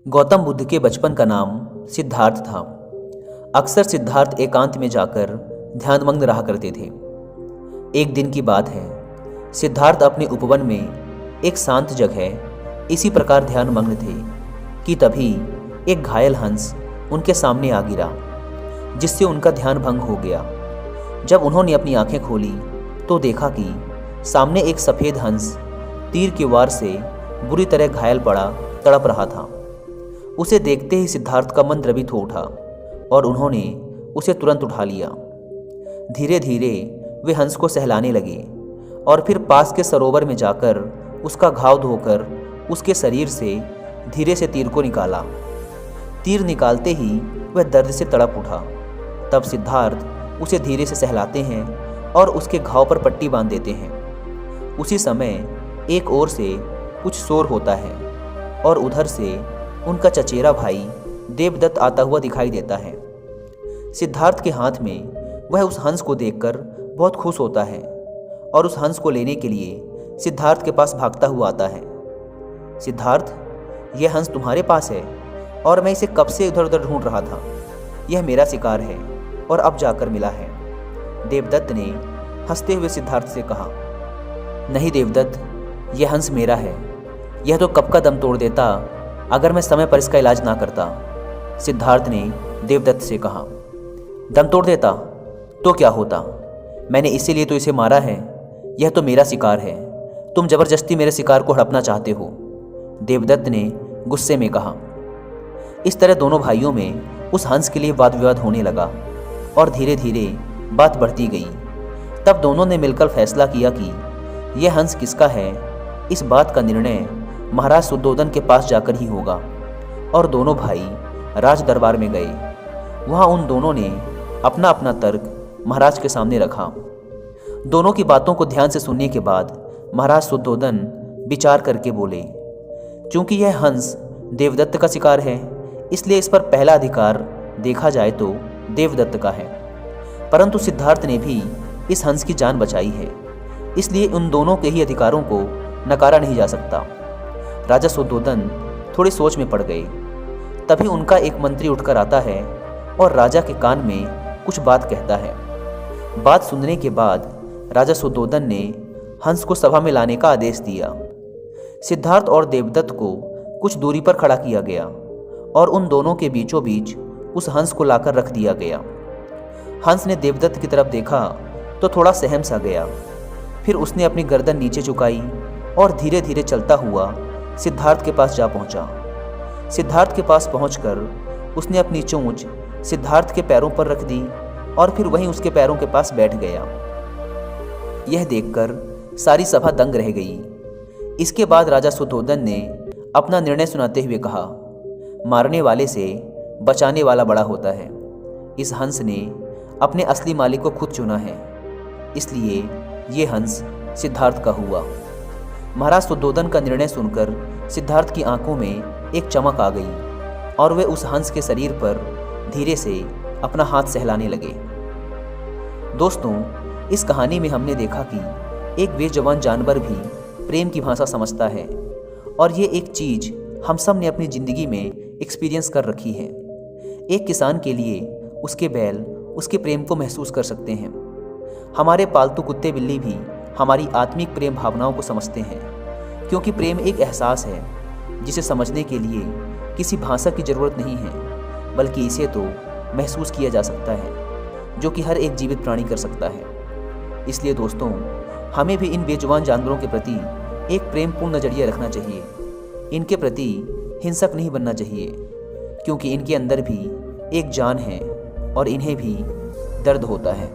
गौतम बुद्ध के बचपन का नाम सिद्धार्थ था। अक्सर सिद्धार्थ एकांत में जाकर ध्यानमग्न रहा करते थे। एक दिन की बात है, सिद्धार्थ अपने उपवन में एक शांत जगह इसी प्रकार ध्यानमग्न थे कि तभी एक घायल हंस उनके सामने आ गिरा, जिससे उनका ध्यान भंग हो गया। जब उन्होंने अपनी आंखें खोली तो देखा कि सामने एक सफ़ेद हंस तीर के वार से बुरी तरह घायल पड़ा तड़प रहा था। उसे देखते ही सिद्धार्थ का मन द्रवित हो उठा और उन्होंने उसे तुरंत उठा लिया। धीरे धीरे वे हंस को सहलाने लगे और फिर पास के सरोवर में जाकर उसका घाव धोकर उसके शरीर से धीरे से तीर को निकाला। तीर निकालते ही वह दर्द से तड़प उठा। तब सिद्धार्थ उसे धीरे से सहलाते हैं और उसके घाव पर पट्टी बांध देते हैं। उसी समय एक ओर से कुछ शोर होता है और उधर से उनका चचेरा भाई देवदत्त आता हुआ दिखाई देता है। सिद्धार्थ के हाथ में वह उस हंस को देखकर बहुत खुश होता है और उस हंस को लेने के लिए सिद्धार्थ के पास भागता हुआ आता है। सिद्धार्थ, यह हंस तुम्हारे पास है और मैं इसे कब से इधर उधर ढूंढ रहा था। यह मेरा शिकार है और अब जाकर मिला है। देवदत्त ने हंसते हुए सिद्धार्थ से कहा। नहीं देवदत्त, यह हंस मेरा है। यह तो कब का दम तोड़ देता अगर मैं समय पर इसका इलाज ना करता। सिद्धार्थ ने देवदत्त से कहा। दम तोड़ देता तो क्या होता? मैंने इसीलिए तो इसे मारा है। यह तो मेरा शिकार है। तुम जबरदस्ती मेरे शिकार को हड़पना चाहते हो, देवदत्त ने गुस्से में कहा। इस तरह दोनों भाइयों में उस हंस के लिए वाद विवाद होने लगा और धीरे धीरे बात बढ़ती गई। तब दोनों ने मिलकर फैसला किया कि यह हंस किसका है, इस बात का निर्णय महाराज शुद्धोधन के पास जाकर ही होगा। और दोनों भाई राज दरबार में गए। वहाँ उन दोनों ने अपना अपना तर्क महाराज के सामने रखा। दोनों की बातों को ध्यान से सुनने के बाद महाराज शुद्धोधन विचार करके बोले, चूंकि यह हंस देवदत्त का शिकार है, इसलिए इस पर पहला अधिकार देखा जाए तो देवदत्त का है। परंतु सिद्धार्थ ने भी इस हंस की जान बचाई है, इसलिए उन दोनों के ही अधिकारों को नकारा नहीं जा सकता। राजा शुद्धोधन थोड़ी सोच में पड़ गए। तभी उनका एक मंत्री उठकर आता है और राजा के कान में कुछ बात कहता है। बात सुनने के बाद राजा शुद्धोधन ने हंस को सभा में लाने का आदेश दिया। सिद्धार्थ और देवदत्त को कुछ दूरी पर खड़ा किया गया और उन दोनों के बीचों बीच उस हंस को लाकर रख दिया गया। हंस ने देवदत्त की तरफ देखा तो थोड़ा सहम सा गया। फिर उसने अपनी गर्दन नीचे झुकाई और धीरे धीरे चलता हुआ सिद्धार्थ के पास जा पहुंचा। सिद्धार्थ के पास पहुंचकर उसने अपनी चोंच सिद्धार्थ के पैरों पर रख दी और फिर वहीं उसके पैरों के पास बैठ गया। यह देखकर सारी सभा दंग रह गई। इसके बाद राजा शुद्धोधन ने अपना निर्णय सुनाते हुए कहा, मारने वाले से बचाने वाला बड़ा होता है। इस हंस ने अपने असली मालिक को खुद चुना है, इसलिए ये हंस सिद्धार्थ का हुआ। महाराज शुद्धोधन का निर्णय सुनकर सिद्धार्थ की आंखों में एक चमक आ गई और वे उस हंस के शरीर पर धीरे से अपना हाथ सहलाने लगे। दोस्तों, इस कहानी में हमने देखा कि एक बेजुबान जानवर भी प्रेम की भाषा समझता है और ये एक चीज़ हम सब ने अपनी ज़िंदगी में एक्सपीरियंस कर रखी है। एक किसान के लिए उसके बैल उसके प्रेम को महसूस कर सकते हैं। हमारे पालतू कुत्ते बिल्ली भी हमारी आत्मिक प्रेम भावनाओं को समझते हैं, क्योंकि प्रेम एक एहसास है जिसे समझने के लिए किसी भाषा की ज़रूरत नहीं है, बल्कि इसे तो महसूस किया जा सकता है, जो कि हर एक जीवित प्राणी कर सकता है। इसलिए दोस्तों, हमें भी इन बेजुबान जानवरों के प्रति एक प्रेमपूर्ण नज़रिया रखना चाहिए। इनके प्रति हिंसक नहीं बनना चाहिए, क्योंकि इनके अंदर भी एक जान है और इन्हें भी दर्द होता है।